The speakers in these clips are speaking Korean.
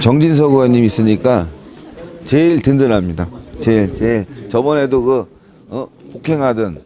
정진석 의원님 있으니까 제일 든든합니다. 제일 저번에도 폭행하던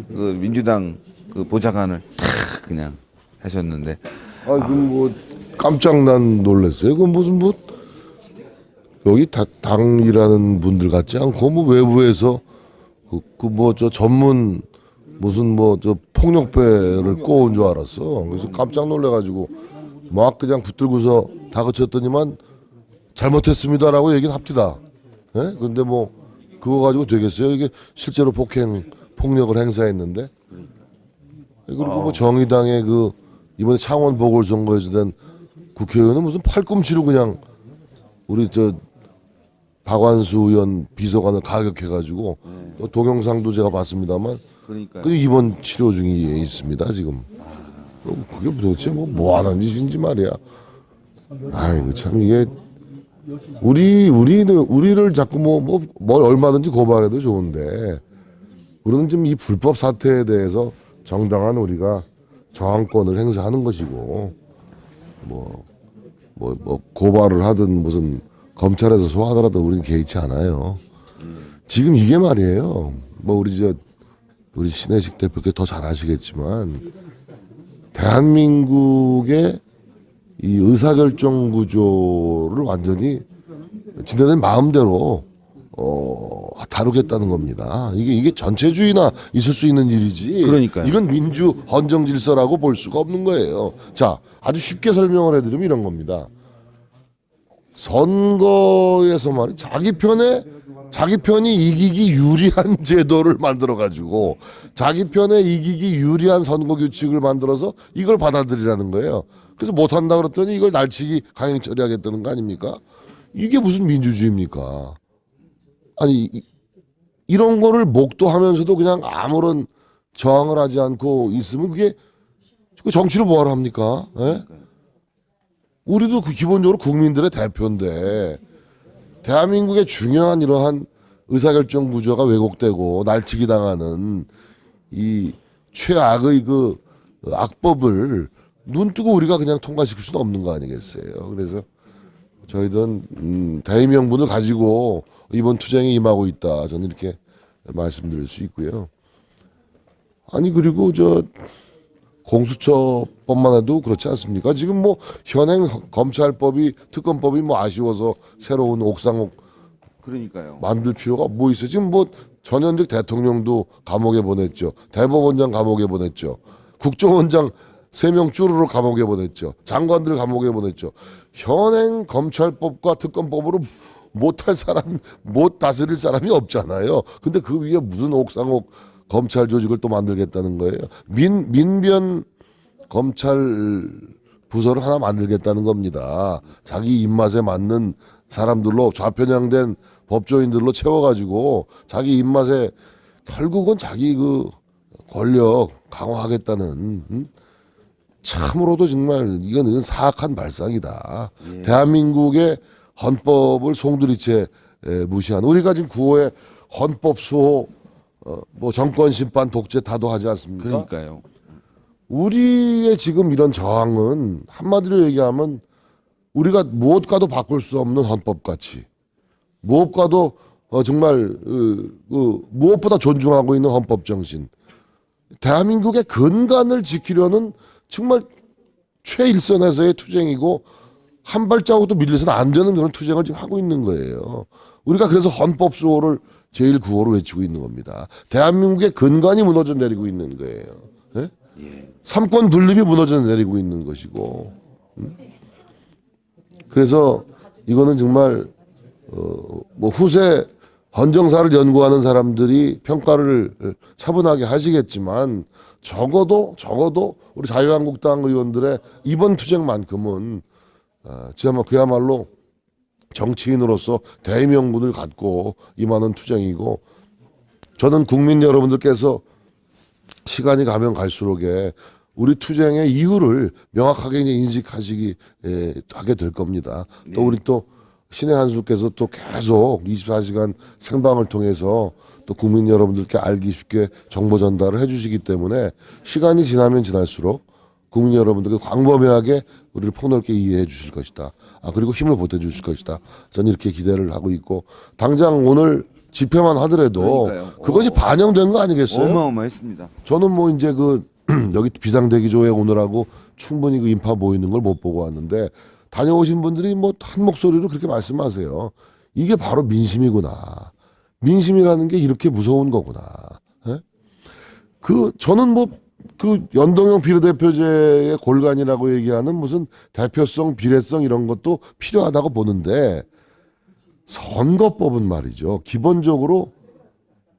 그 민주당 그 보좌관을 탁 그냥 하셨는데 뭐 깜짝 난 놀랐어요. 그 무슨 뭐 여기 당이라는 분들 같지 않고 뭐 외부에서 뭐 저 전문 무슨 뭐 저 폭력배를 꼬은 줄 알았어. 그래서 깜짝 놀래가지고 막 그냥 붙들고서 다그쳤더니만 잘못했습니다라고 얘기는 합디다. 예? 근데 뭐 그거 가지고 되겠어요? 이게 실제로 폭력을 행사했는데. 그리고 뭐 정의당의 그 이번에 창원 보궐선거에서 된 국회의원은 무슨 팔꿈치로 그냥 우리 저 박완수 의원 비서관을 가격해가지고 또 동영상도 제가 봤습니다만 그러니까 그 입원 치료 중에 있습니다 지금. 그게 도대체 뭐 하는 짓인지 말이야. 아이고 참 이게 우리를 자꾸 뭘 얼마든지 고발해도 좋은데 우리는 지금 이 불법 사태에 대해서 정당한 우리가 저항권을 행사하는 것이고 뭐 고발을 하든 무슨 검찰에서 소하더라도 우리는 개의치 않아요. 지금 이게 말이에요. 뭐 우리 신혜식 대표께 더 잘 아시겠지만 대한민국의 이 의사결정 구조를 완전히 지네들 마음대로 다루겠다는 겁니다. 이게 전체주의나 있을 수 있는 일이지. 그러니까요. 이건 민주 헌정 질서라고 볼 수가 없는 거예요. 자, 아주 쉽게 설명을 해드리면 이런 겁니다. 선거에서 말이 자기 편이 이기기 유리한 제도를 만들어 가지고 자기 편에 이기기 유리한 선거 규칙을 만들어서 이걸 받아들이라는 거예요. 그래서 못한다 그랬더니 이걸 날치기 강행 처리하겠다는 거 아닙니까? 이게 무슨 민주주의입니까? 아니 이런 거를 목도하면서도 그냥 아무런 저항을 하지 않고 있으면 그게 그 정치를 뭐하러 합니까? 예? 우리도 기본적으로 국민들의 대표인데 대한민국의 중요한 이러한 의사결정 구조가 왜곡되고 날치기 당하는 이 최악의 그 악법을 눈뜨고 우리가 그냥 통과시킬 수는 없는 거 아니겠어요. 그래서 저희들은 대의명분을 가지고 이번 투쟁에 임하고 있다. 저는 이렇게 말씀드릴 수 있고요. 아니 그리고 공수처법만 해도 그렇지 않습니까? 지금 뭐 현행 검찰법이 특검법이 뭐 아쉬워서 새로운 옥상옥 그러니까요. 만들 필요가 뭐 있어요? 지금 뭐 전현직 대통령도 감옥에 보냈죠. 대법원장 감옥에 보냈죠. 국정원장 3명 쭈루루 감옥에 보냈죠. 장관들 감옥에 보냈죠. 현행 검찰법과 특검법으로 못 다스릴 사람이 없잖아요. 근데 그 위에 무슨 옥상옥 검찰 조직을 또 만들겠다는 거예요. 민변 검찰 부서를 하나 만들겠다는 겁니다. 자기 입맛에 맞는 사람들로 좌편향된 법조인들로 채워가지고 자기 입맛에 결국은 자기 그 권력 강화하겠다는 참으로도 정말 이건 사악한 발상이다. 예. 대한민국의 헌법을 송두리째 무시한 우리가 지금 구호에 헌법 수호 뭐 정권 심판 독재 타도하지 않습니까? 그러니까요. 우리의 지금 이런 저항은 한마디로 얘기하면 우리가 무엇과도 바꿀 수 없는 헌법같이 무엇과도 정말 무엇보다 존중하고 있는 헌법 정신 대한민국의 근간을 지키려는 정말 최일선에서의 투쟁이고 한 발자국도 밀려서는 안 되는 그런 투쟁을 지금 하고 있는 거예요. 우리가 그래서 헌법 수호를 제일 구호로 외치고 있는 겁니다. 대한민국의 근간이 무너져 내리고 있는 거예요. 네? 예. 삼권 분립이 무너져 내리고 있는 것이고. 그래서 이거는 정말 뭐 후세 헌정사를 연구하는 사람들이 평가를 차분하게 하시겠지만 적어도 우리 자유한국당 의원들의 이번 투쟁만큼은 그야말로 정치인으로서 대의명분을 갖고 임하는 투쟁이고 저는 국민 여러분들께서 시간이 가면 갈수록에 우리 투쟁의 이유를 명확하게 이제 인식하시기 하게 될 겁니다. 네. 또 우리 또 신의 한수께서 또 계속 24시간 생방을 통해서 또 국민 여러분들께 알기 쉽게 정보 전달을 해주시기 때문에 시간이 지나면 지날수록 국민 여러분들께 광범위하게 우리를 폭넓게 이해해 주실 것이다. 그리고 힘을 보태 주실 것이다. 저는 이렇게 기대를 하고 있고 당장 오늘 집회만 하더라도 그러니까요. 그것이 반영된 거 아니겠어요? 어마어마했습니다. 저는 뭐 이제 여기 비상대기조에 오느라고 충분히 그 인파 모이는 걸 못 보고 왔는데 다녀오신 분들이 뭐 한 목소리로 그렇게 말씀하세요. 이게 바로 민심이구나. 민심이라는 게 이렇게 무서운 거구나. 예? 저는 뭐 연동형 비례대표제의 골간이라고 얘기하는 무슨 대표성, 비례성 이런 것도 필요하다고 보는데 선거법은 말이죠. 기본적으로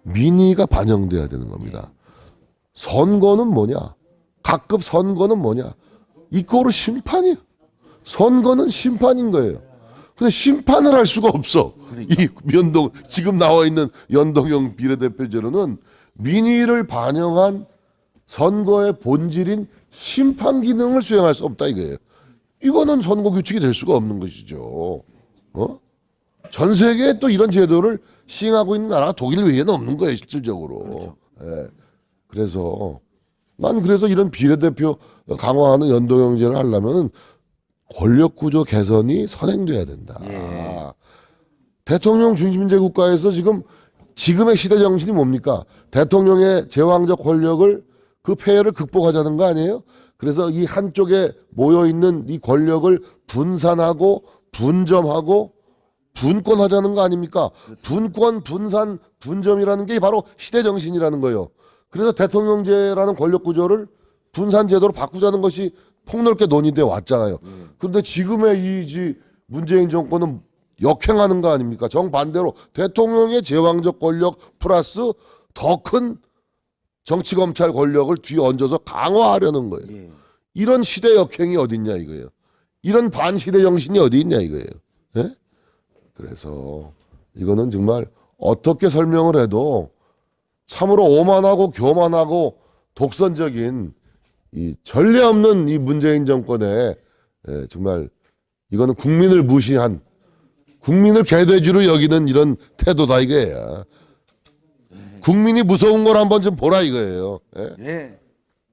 민의가 반영돼야 되는 겁니다. 선거는 뭐냐? 각급 선거는 뭐냐? 이거로 심판이에요. 선거는 심판인 거예요. 근데 심판을 할 수가 없어. 이 지금 나와 있는 연동형 비례대표제로는 민의를 반영한 선거의 본질인 심판 기능을 수행할 수 없다 이거예요. 이거는 선거 규칙이 될 수가 없는 것이죠. 전 세계에 또 이런 제도를 시행하고 있는 나라가 독일 외에는 없는 거예요, 실질적으로. 그렇죠. 그래서 난 이런 비례대표 강화하는 연동형제를 하려면은 권력 구조 개선이 선행돼야 된다. 대통령 중심제 국가에서 지금의 시대 정신이 뭡니까? 대통령의 제왕적 권력을 그 폐해를 극복하자는 거 아니에요? 그래서 이 한쪽에 모여 있는 이 권력을 분산하고 분점하고 분권하자는 거 아닙니까? 분권, 분산, 분점이라는 게 바로 시대 정신이라는 거예요. 그래서 대통령제라는 권력 구조를 분산 제도로 바꾸자는 것이 폭넓게 논의돼 왔잖아요. 그런데 지금의 이 문재인 정권은 역행하는 거 아닙니까? 정반대로 대통령의 제왕적 권력 플러스 더 큰 정치 검찰 권력을 뒤얹어서 강화하려는 거예요. 이런 시대 역행이 어딨냐 이거예요. 이런 반시대 정신이 어디 있냐 이거예요. 예? 그래서 이거는 정말 어떻게 설명을 해도 참으로 오만하고 교만하고 독선적인 이 전례 없는 이 문재인 정권에 정말 이거는 국민을 무시한 국민을 개돼지로 여기는 이런 태도다 이거예요. 국민이 무서운 걸 한번 좀 보라 이거예요.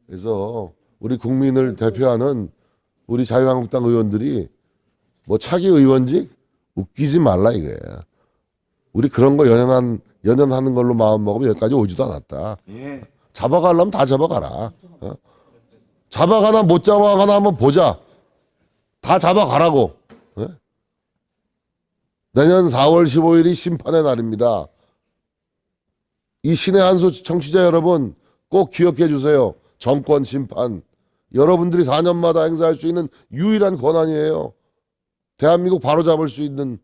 그래서 우리 국민을 대표하는 우리 자유한국당 의원들이 뭐 차기 의원직 웃기지 말라 이거예요. 우리 그런 거 연연하는 걸로 마음 먹으면 여기까지 오지도 않았다. 잡아가려면 다 잡아가라. 잡아가나 못 잡아가나 한번 보자. 다 잡아가라고. 내년 4월 15일이 심판의 날입니다. 이 신의 한수 청취자 여러분 꼭 기억해 주세요. 정권 심판. 여러분들이 4년마다 행사할 수 있는 유일한 권한이에요. 대한민국 바로잡을 수 있는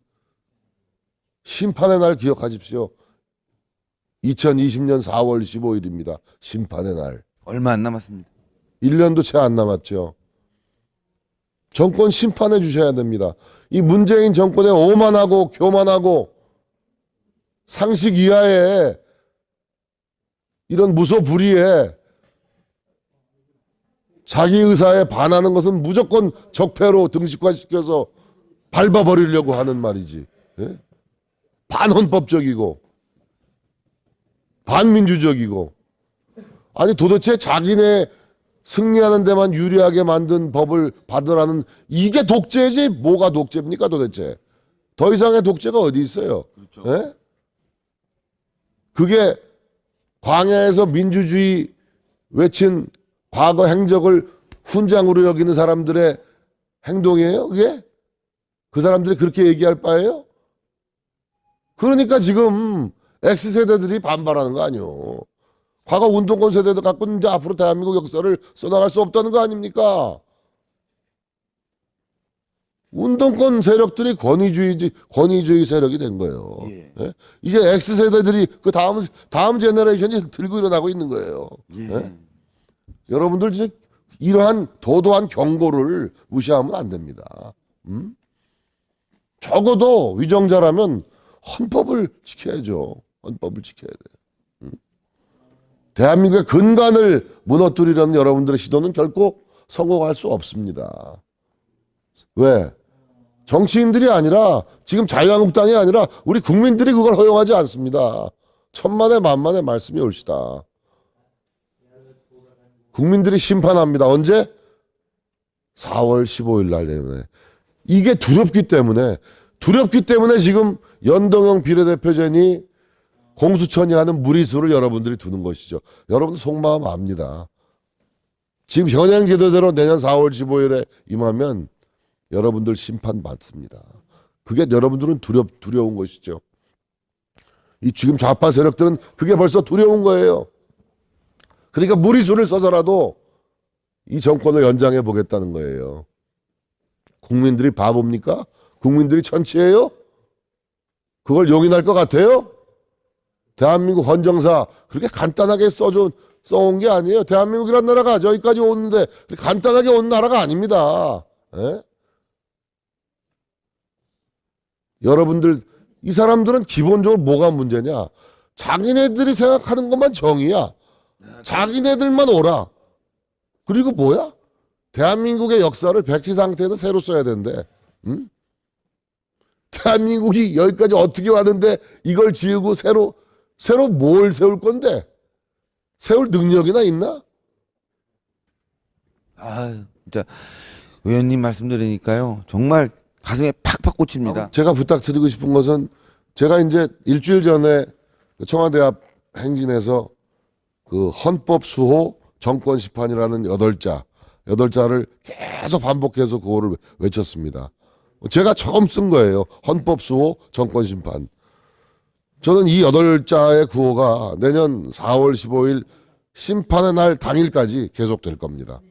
심판의 날 기억하십시오. 2020년 4월 15일입니다. 심판의 날. 얼마 안 남았습니다. 1년도 채 안 남았죠. 정권 심판해 주셔야 됩니다. 이 문재인 정권의 오만하고 교만하고 상식 이하의 이런 무소불위에 자기 의사에 반하는 것은 무조건 적폐로 등식화시켜서 밟아버리려고 하는 말이지. 반헌법적이고 반민주적이고 아니 도대체 자기네 승리하는 데만 유리하게 만든 법을 받으라는 이게 독재지 뭐가 독재입니까 도대체. 더 이상의 독재가 어디 있어요. 그렇죠. 그게 광야에서 민주주의 외친 과거 행적을 훈장으로 여기는 사람들의 행동이에요 그게? 그 사람들이 그렇게 얘기할 바예요? 그러니까 지금 X세대들이 반발하는 거 아니에요. 과거 운동권 세대도 갖고 이제 앞으로 대한민국 역사를 써나갈 수 없다는 거 아닙니까? 운동권 세력들이 권위주의 세력이 된 거예요. 이제 X세대들이 그 다음 제너레이션이 들고 일어나고 있는 거예요. 여러분들 이제 이러한 도도한 경고를 무시하면 안 됩니다. 적어도 위정자라면 헌법을 지켜야죠. 헌법을 지켜야 돼요. 대한민국의 근간을 무너뜨리려는 여러분들의 시도는 결코 성공할 수 없습니다. 왜? 정치인들이 아니라 지금 자유한국당이 아니라 우리 국민들이 그걸 허용하지 않습니다. 천만의 만만의 말씀이 옳시다. 국민들이 심판합니다. 언제? 4월 15일 날 때문에 이게 두렵기 때문에 지금 연동형 비례대표전이 공수처니 하는 무리수를 여러분들이 두는 것이죠. 여러분들 속마음 압니다. 지금 현행 제도대로 내년 4월 15일에 임하면 여러분들 심판 받습니다. 그게 여러분들은 두려운 것이죠. 이 지금 좌파 세력들은 그게 벌써 두려운 거예요. 그러니까 무리수를 써서라도 이 정권을 연장해 보겠다는 거예요. 국민들이 바보입니까? 국민들이 천치예요? 그걸 용인할 것 같아요? 대한민국 헌정사 그렇게 간단하게 써온 게 아니에요. 대한민국이란 나라가 저기까지 오는데 간단하게 온 나라가 아닙니다. 에? 여러분들 이 사람들은 기본적으로 뭐가 문제냐? 자기네들이 생각하는 것만 정의야. 자기네들만 오라. 그리고 뭐야? 대한민국의 역사를 백지 상태에서 새로 써야 된대. 응? 대한민국이 여기까지 어떻게 왔는데 이걸 지우고 새로 뭘 세울 건데? 세울 능력이나 있나? 아, 진짜 의원님 말씀 들으니까요. 정말 가슴에 팍팍 꽂힙니다. 제가 부탁드리고 싶은 것은 제가 이제 일주일 전에 청와대 앞 행진에서 그 헌법 수호 정권 심판이라는 8자를 계속 반복해서 그거를 외쳤습니다. 제가 처음 쓴 거예요. 헌법 수호 정권 심판. 저는 이 8자의 구호가 내년 4월 15일 심판의 날 당일까지 계속될 겁니다.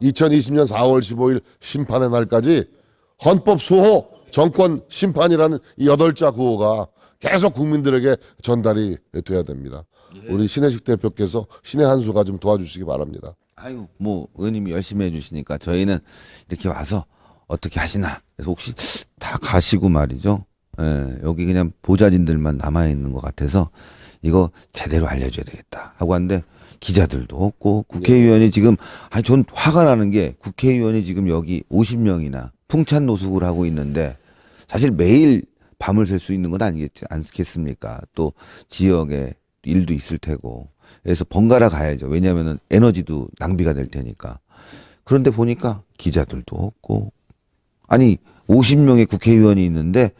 2020년 4월 15일 심판의 날까지 헌법 수호 정권 심판이라는 이 8자 구호가 계속 국민들에게 전달이 돼야 됩니다. 우리 신혜식 대표께서 신의 한 수가 좀 도와주시기 바랍니다. 아유, 뭐 의원님이 열심히 해주시니까 저희는 이렇게 와서 어떻게 하시나. 그래서 혹시 다 가시고 말이죠. 예, 여기 그냥 보좌진들만 남아 있는 것 같아서 이거 제대로 알려줘야 되겠다 하고 하는데 기자들도 없고 국회의원이 지금 아니 전 화가 나는 게 국회의원이 지금 여기 50명이나 풍찬 노숙을 하고 있는데 사실 매일 밤을 샐 수 있는 건 않겠습니까? 또 지역에 일도 있을 테고 그래서 번갈아 가야죠. 왜냐하면은 에너지도 낭비가 될 테니까. 그런데 보니까 기자들도 없고 아니 50명의 국회의원이 있는데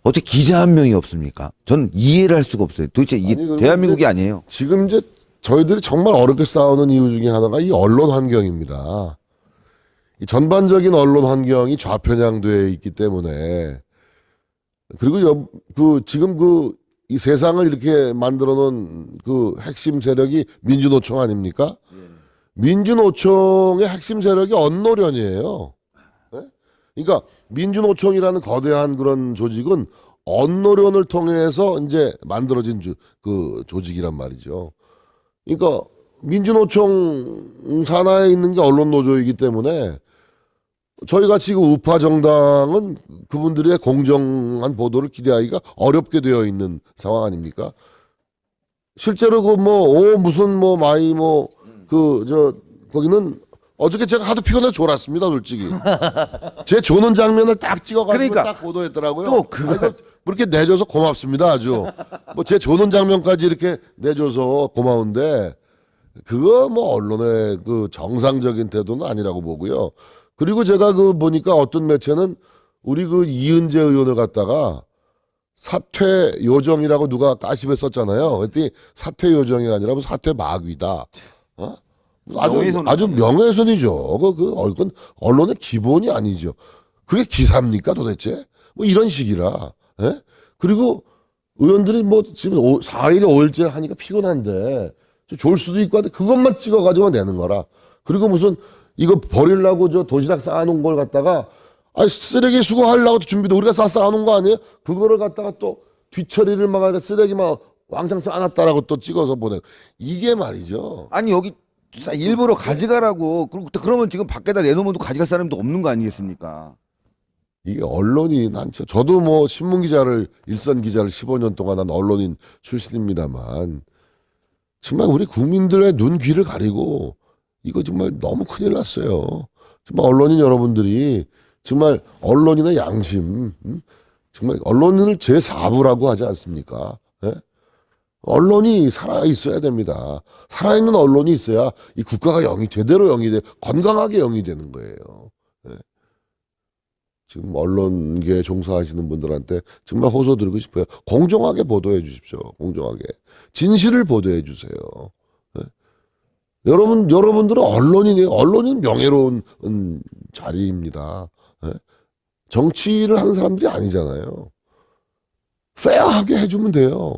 어떻게 기자 한 명이 없습니까? 전 이해를 할 수가 없어요. 도대체 이게 대한민국이 아니에요. 지금 이제 저희들이 정말 어렵게 싸우는 이유 중에 하나가 이 언론 환경입니다. 이 전반적인 언론 환경이 좌편향되어 있기 때문에 그리고 지금 이 세상을 이렇게 만들어 놓은 그 핵심 세력이 민주노총 아닙니까? 민주노총의 핵심 세력이 언노련이에요. 네? 그러니까 민주노총이라는 거대한 그런 조직은 언노련을 통해서 이제 만들어진 그 조직이란 말이죠. 그러니까 민주노총 산하에 있는 게 언론노조이기 때문에 저희가 지금 우파 정당은 그분들의 공정한 보도를 기대하기가 어렵게 되어 있는 상황 아닙니까? 실제로 거기는 어저께 제가 하도 피곤해 졸았습니다, 솔직히. 제 조는 장면을 딱 찍어가지고 그러니까, 딱 보도했더라고요. 또 그거 이렇게 내줘서 고맙습니다, 아주. 뭐 제 조는 장면까지 이렇게 내줘서 고마운데 그거 뭐 언론의 그 정상적인 태도는 아니라고 보고요. 그리고 제가 보니까 어떤 매체는 우리 이은재 의원을 갖다가 사퇴 요정이라고 누가 까시에 썼잖아요. 그랬더니 사퇴 요정이 아니라 사퇴 마귀다. 어? 아주 명예훼손이죠. 그건 언론의 기본이 아니죠. 그게 기사입니까 도대체? 뭐 이런 식이라. 예? 그리고 의원들이 뭐 지금 4일 5일째 하니까 피곤한데 졸 수도 있고 한데 그것만 찍어가지고 내는 거라. 그리고 무슨 이거 버리려고 도시락 쌓아놓은 걸 갖다가 쓰레기 수거하려고 준비도 우리가 쌓아놓은 거 아니에요? 그거를 갖다가 또 뒤처리를 막 쓰레기만 왕창 쌓아놨다라고 또 찍어서 보내. 이게 말이죠. 아니 여기 일부러 가져가라고 그러면 지금 밖에다 내놓으면 또 가져갈 사람도 없는 거 아니겠습니까? 이게 언론이 저도 뭐 신문 기자를 일선 기자를 15년 동안 한 언론인 출신입니다만 정말 우리 국민들의 눈 귀를 가리고 이거 정말 너무 큰일 났어요. 정말 언론인 여러분들이 정말 언론인의 양심, 정말 언론인을 제4부라고 하지 않습니까? 예? 언론이 살아 있어야 됩니다. 살아있는 언론이 있어야 이 국가가 제대로 영이 돼 건강하게 영이 되는 거예요. 지금 언론계에 종사하시는 분들한테 정말 호소드리고 싶어요. 공정하게 보도해 주십시오. 공정하게. 진실을 보도해 주세요. 예? 여러분들은 언론인이에요. 언론인 명예로운 자리입니다. 예? 정치를 하는 사람들이 아니잖아요. 페어하게 해주면 돼요.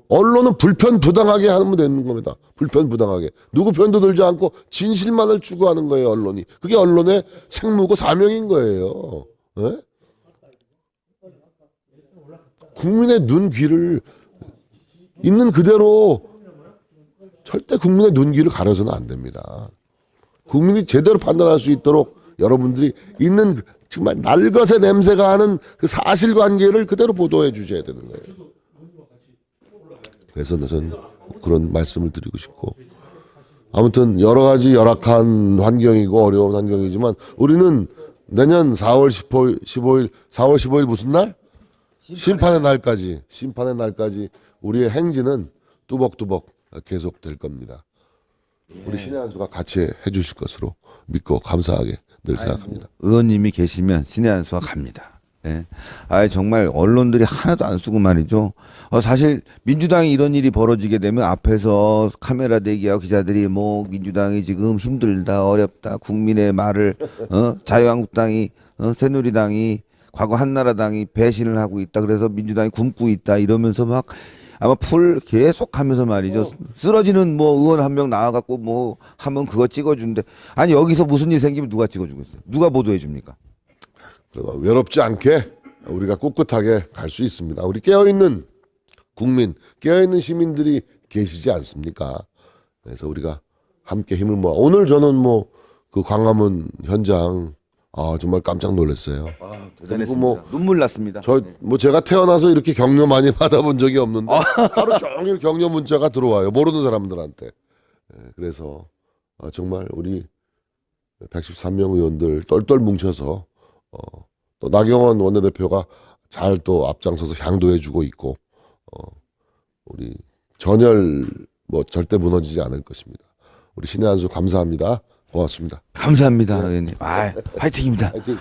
언론은 불편부당하게 하면 되는 겁니다. 불편부당하게. 누구 편도 들지 않고 진실만을 추구하는 거예요, 언론이. 그게 언론의 책무고 사명인 거예요. 예? 국민의 눈, 귀를 있는 그대로 절대 국민의 눈, 귀를 가려서는 안 됩니다. 국민이 제대로 판단할 수 있도록 여러분들이 있는 정말 날것의 냄새가 하는 그 사실관계를 그대로 보도해 주셔야 되는 거예요. 그래서 저는 그런 말씀을 드리고 싶고, 아무튼 여러 가지 열악한 환경이고 어려운 환경이지만 우리는 내년 4월 15일 무슨 날? 심판의 날까지 우리의 행진은 뚜벅뚜벅 계속될 겁니다. 우리 신의 한 수가 같이 해주실 것으로 믿고 감사하게 늘 생각합니다. 의원님이 계시면 신의 한 수가 갑니다. 예. 정말 언론들이 하나도 안 쓰고 말이죠. 사실 민주당이 이런 일이 벌어지게 되면 앞에서 카메라 대기하고 기자들이 뭐 민주당이 지금 힘들다, 어렵다, 국민의 말을 자유한국당이 새누리당이 과거 한나라당이 배신을 하고 있다. 그래서 민주당이 굶고 있다 이러면서 막 아마 풀 계속 하면서 말이죠. 쓰러지는 뭐 의원 한 명 나와갖고 뭐 하면 그거 찍어준대. 아니 여기서 무슨 일 생기면 누가 찍어주겠어요? 누가 보도해 줍니까? 외롭지 않게 우리가 꿋꿋하게 갈 수 있습니다. 우리 깨어있는 국민, 깨어있는 시민들이 계시지 않습니까? 그래서 우리가 함께 힘을 모아. 오늘 저는 뭐 그 광화문 현장 정말 깜짝 놀랐어요. 대단했습니다. 눈물 났습니다. 제가 태어나서 이렇게 격려 많이 받아본 적이 없는데 하루 종일 격려 문자가 들어와요. 모르는 사람들한테. 그래서 정말 우리 113명 의원들 똘똘 뭉쳐서 또 나경원 원내대표가 잘 또 앞장서서 향도해주고 있고 우리 전열 뭐 절대 무너지지 않을 것입니다. 우리 신의 한 수 감사합니다. 고맙습니다. 감사합니다, 의원님. 화이팅입니다. 화이팅.